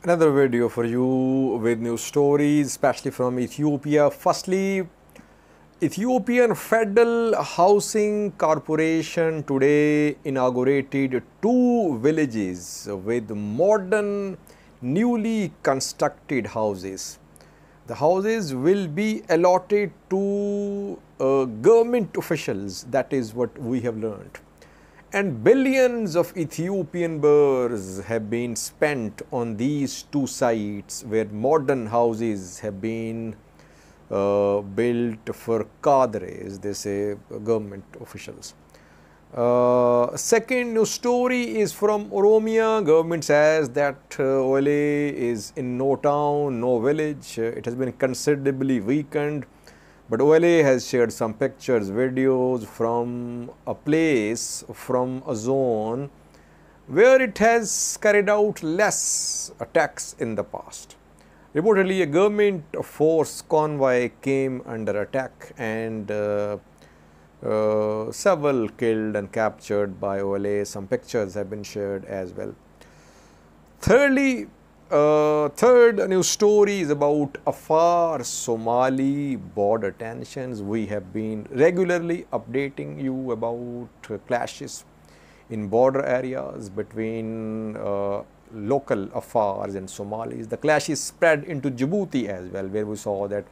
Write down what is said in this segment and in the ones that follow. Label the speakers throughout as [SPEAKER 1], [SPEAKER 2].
[SPEAKER 1] Another video for you with new stories, especially from Ethiopia. Firstly, Ethiopian Federal Housing Corporation today inaugurated two villages with modern, newly constructed houses. The houses will be allotted to government officials, that is what we have learned. And billions of Ethiopian birrs have been spent on these two sites where modern houses have been built for cadres, they say government officials. Second news story is from Oromia. Government says that OLA is in no town, no village. It has been considerably weakened. But OLA has shared some pictures, videos from a place, from a zone where it has carried out less attacks in the past. Reportedly, a government force convoy came under attack and several killed and captured by OLA. Some pictures have been shared as well. Thirdly, third news story is about Afar-Somali border tensions. We have been regularly updating you about clashes in border areas between local Afars and Somalis. The clashes spread into Djibouti as well, where we saw that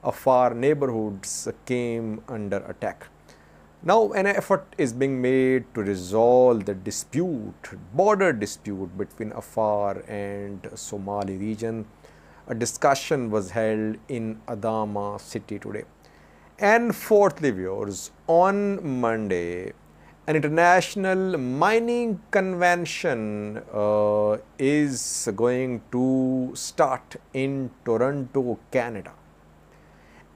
[SPEAKER 1] Afar neighborhoods came under attack. Now, an effort is being made to resolve the dispute, border dispute between Afar and Somali region. A discussion was held in Adama city today. And fourthly, viewers, on Monday, an international mining convention is going to start in Toronto, Canada.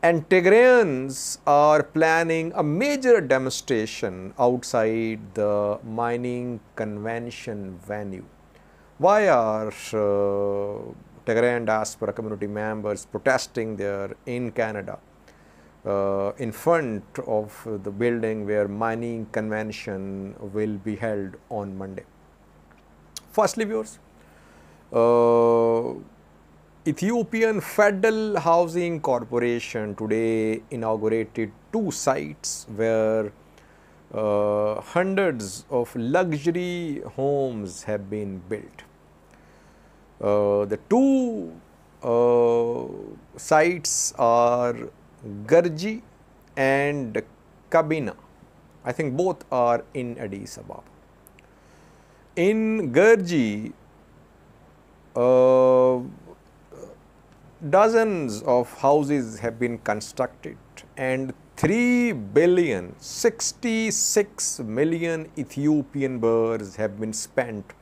[SPEAKER 1] And Tigrayans are planning a major demonstration outside the mining convention venue. Why are Tigrayan diaspora community members protesting there in Canada in front of the building where mining convention will be held on Monday? Firstly, viewers, Ethiopian Federal Housing Corporation today inaugurated two sites where hundreds of luxury homes have been built. The two sites are Garji and Kabina. I think both are in Addis Ababa. In Garji, dozens of houses have been constructed and 3,066 million Ethiopian birrs have been spent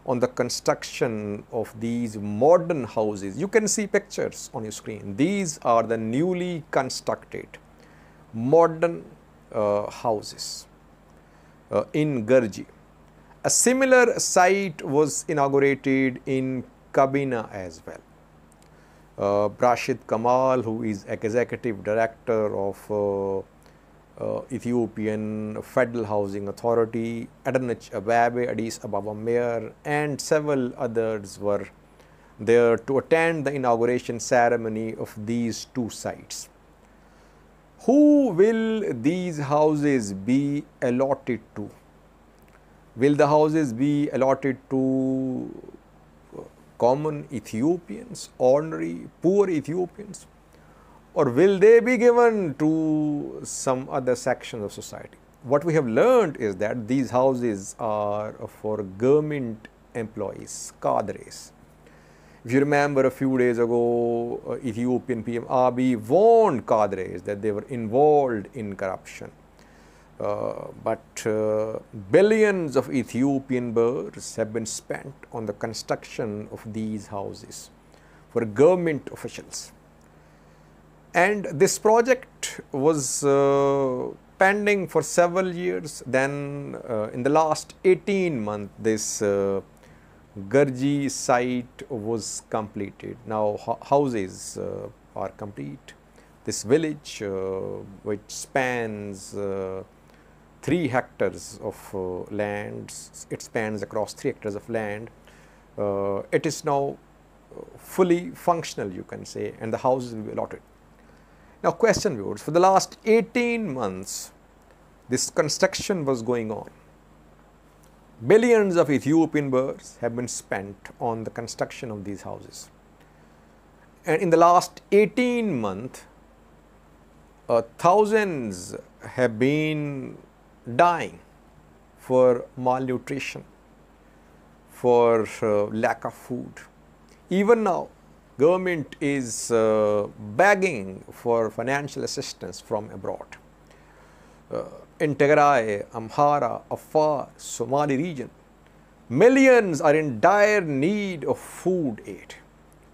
[SPEAKER 1] on the construction of these modern houses. You can see pictures on your screen. These are the newly constructed modern houses in Garji. A similar site was inaugurated in Kabina as well. Rashid Kamal, who is executive director of Ethiopian Federal Housing Authority, Adanich Ababe, Addis Ababa Mayor, and several others were there to attend the inauguration ceremony of these two sites. Who will these houses be allotted to? Will the houses be allotted to common Ethiopians, ordinary, poor Ethiopians, or will they be given to some other sections of society? What we have learned is that these houses are for government employees, cadres. If you remember, a few days ago, Ethiopian PM Abiy warned cadres that they were involved in corruption. But billions of Ethiopian birrs have been spent on the construction of these houses for government officials. And this project was pending for several years. Then in the last 18 months, this Garji site was completed. Now houses are complete. This village, which spans 3 hectares of land, it spans across 3 hectares of land. It is now fully functional, you can say, and the houses will be allotted. Now, question viewers, for the last 18 months, this construction was going on. Billions of Ethiopian birrs have been spent on the construction of these houses. And in the last 18 months, thousands have been dying for malnutrition, for lack of food. Even now, government is begging for financial assistance from abroad. In Tigray, Amhara, Afar-Somali region, millions are in dire need of food aid,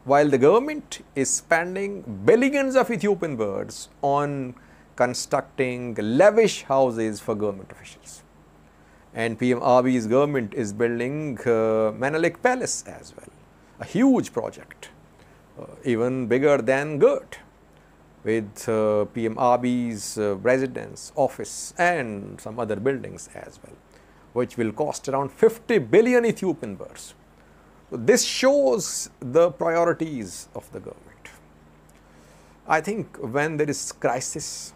[SPEAKER 1] while the government is spending billions of Ethiopian birrs on constructing lavish houses for government officials. And PM Abiy's government is building Menelik Palace as well, a huge project, even bigger than Govt, with PM Abiy's residence, office and some other buildings as well, which will cost around 50 billion Ethiopian birrs. So this shows the priorities of the government. I think when there is crisis,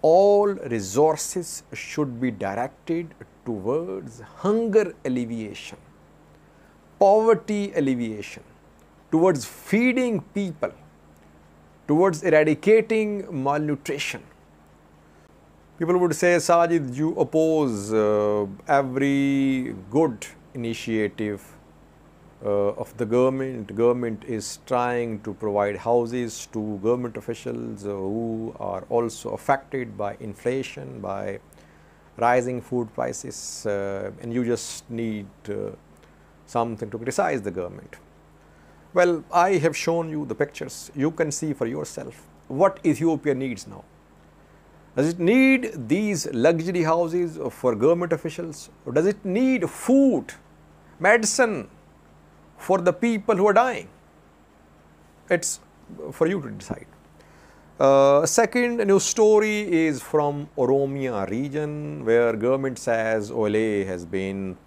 [SPEAKER 1] all resources should be directed towards hunger alleviation, poverty alleviation, towards feeding people, towards eradicating malnutrition. People would say, Sajid, you oppose every good initiative of the government. Government is trying to provide houses to government officials who are also affected by inflation, by rising food prices, and you just need something to criticize the government. Well, I have shown you the pictures. You can see for yourself what Ethiopia needs now. Does it need these luxury houses for government officials? Or does it need food, medicine for the people who are dying? It's for you to decide. Second news story is from Oromia region, where government says OLA has been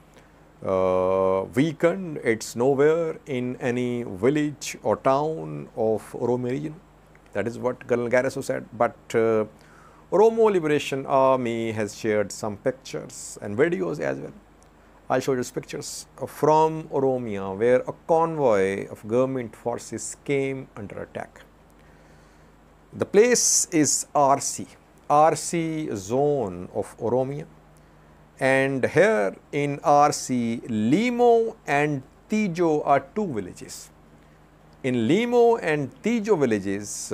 [SPEAKER 1] weakened. It's nowhere in any village or town of Oromia region. That is what Colonel Garrison said. But Oromo Liberation Army has shared some pictures and videos as well. I'll show you these pictures from Oromia, where a convoy of government forces came under attack. The place is Arsi zone of Oromia. And here in Arsi, Limo and Tijo are two villages. In Limo and Tijo villages,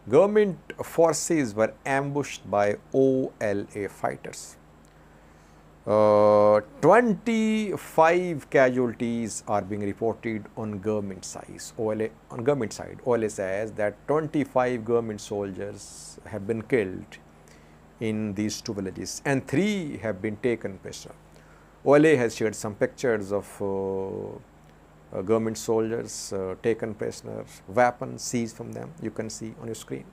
[SPEAKER 1] government forces were ambushed by OLA fighters. 25 casualties are being reported on government side. OLA says that 25 government soldiers have been killed in these two villages and 3 have been taken prisoner. OLA has shared some pictures of government soldiers taken prisoners, weapons seized from them. You can see on your screen.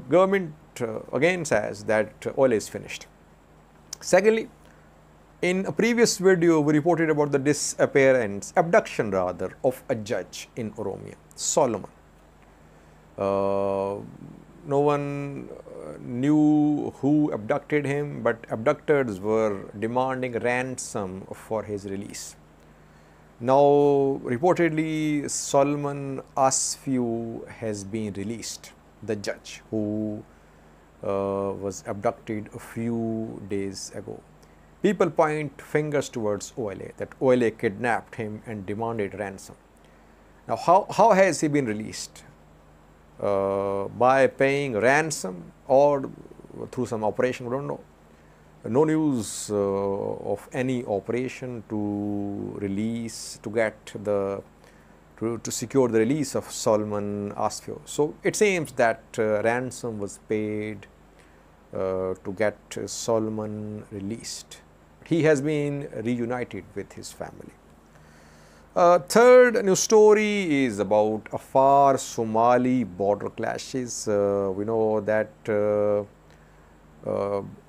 [SPEAKER 1] Government again says that OLA is finished. Secondly, in a previous video, we reported about the abduction rather, of a judge in Oromia, Solomon. No one knew who abducted him, but abductors were demanding ransom for his release. Now, reportedly, Solomon Asfiu has been released, the judge who was abducted a few days ago. People point fingers towards OLA, that OLA kidnapped him and demanded ransom. Now, how has he been released? By paying ransom or through some operation? We don't know. No news of any operation to release, to secure the release of Solomon Asfiu. So it seems that ransom was paid to get Solomon released. He has been reunited with his family. Third news story is about Afar-Somali border clashes. We know that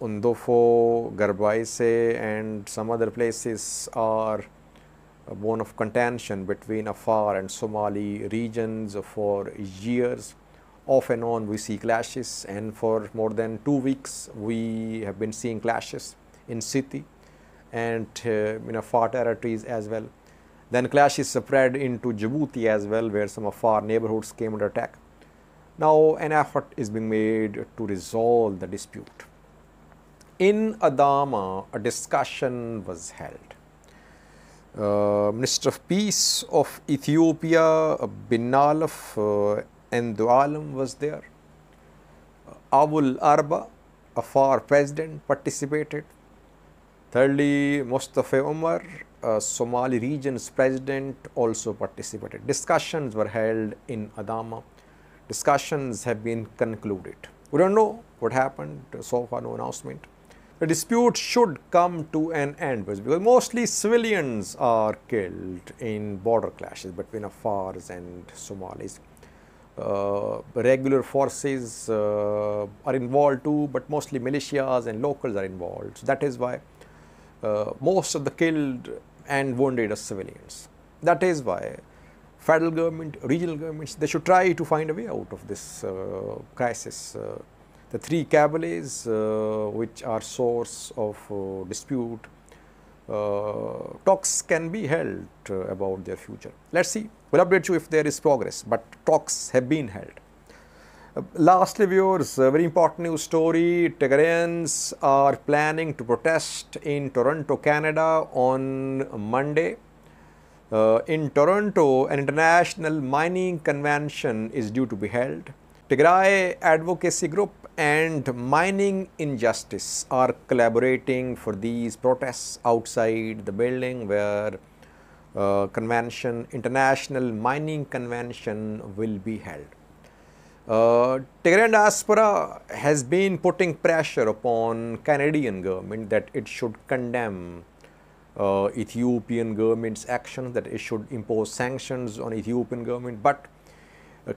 [SPEAKER 1] Undofo, Garbaise and some other places are a bone of contention between Afar and Somali regions for years. Off and on we see clashes, and for more than 2 weeks we have been seeing clashes in Siti and in Afar territories as well. Then clashes spread into Djibouti as well, where some Afar neighborhoods came under attack. Now an effort is being made to resolve the dispute. In Adama, a discussion was held. Minister of Peace of Ethiopia, Binalaf Endualam was there. Abul Arba, Afar president, participated. Thirdly, Mustafa Umar, Somali region's president, also participated. Discussions were held in Adama. Discussions have been concluded. We don't know what happened, so far no announcement. The dispute should come to an end because mostly civilians are killed in border clashes between Afars and Somalis. Regular forces are involved too, but mostly militias and locals are involved. So that is why most of the killed and wounded are civilians. That is why federal government, regional governments, they should try to find a way out of this crisis. The three cabalets which are source of dispute, talks can be held about their future. Let's see. We'll update you if there is progress, but talks have been held. Lastly, viewers, a very important news story. Tigrayans are planning to protest in Toronto, Canada on Monday. In Toronto, an international mining convention is due to be held. Tigray Advocacy Group and Mining Injustice are collaborating for these protests outside the building where International Mining Convention will be held. Tigrayan diaspora has been putting pressure upon Canadian government that it should condemn Ethiopian government's actions, that it should impose sanctions on Ethiopian government, but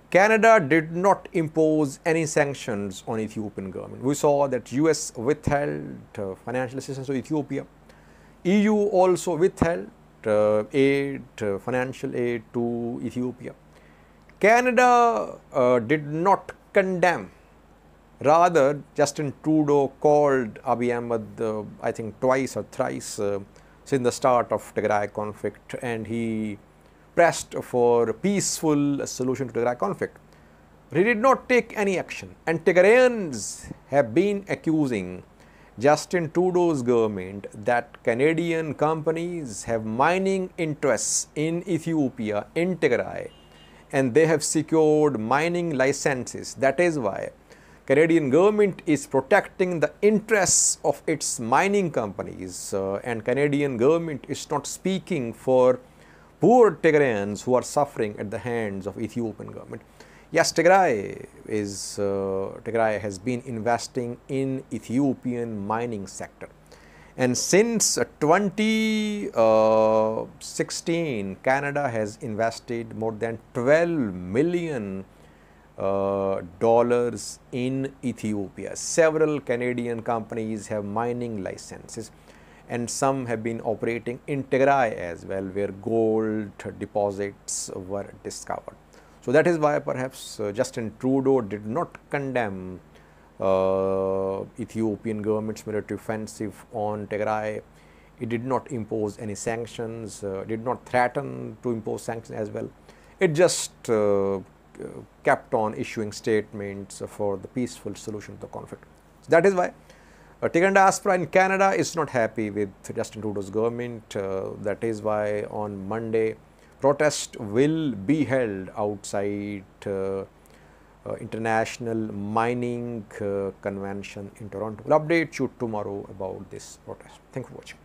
[SPEAKER 1] Canada did not impose any sanctions on Ethiopian government. We saw that US withheld financial assistance to Ethiopia. EU also withheld financial aid to Ethiopia. Canada did not condemn. Rather, Justin Trudeau called Abiy Ahmed, I think twice or thrice since the start of Tigray conflict, and he pressed for a peaceful solution to Tigray conflict. He did not take any action, and Tigrayans have been accusing Justin Trudeau's government that Canadian companies have mining interests in Ethiopia, in Tigray, and they have secured mining licenses. That is why Canadian government is protecting the interests of its mining companies, and Canadian government is not speaking for poor Tigrayans who are suffering at the hands of Ethiopian government. Yes, Tigray has been investing in Ethiopian mining sector, and since 2016, Canada has invested more than $12 million in Ethiopia. Several Canadian companies have mining licenses, and some have been operating in Tigray as well, where gold deposits were discovered. So that is why perhaps Justin Trudeau did not condemn Ethiopian government's military offensive on Tigray. It did not impose any sanctions, did not threaten to impose sanctions as well. It just kept on issuing statements for the peaceful solution to the conflict. So that is why Tigrayan diaspora in Canada is not happy with Justin Trudeau's government. That is why on Monday, protest will be held outside International Mining Convention in Toronto. We'll update you tomorrow about this protest. Thank you for watching.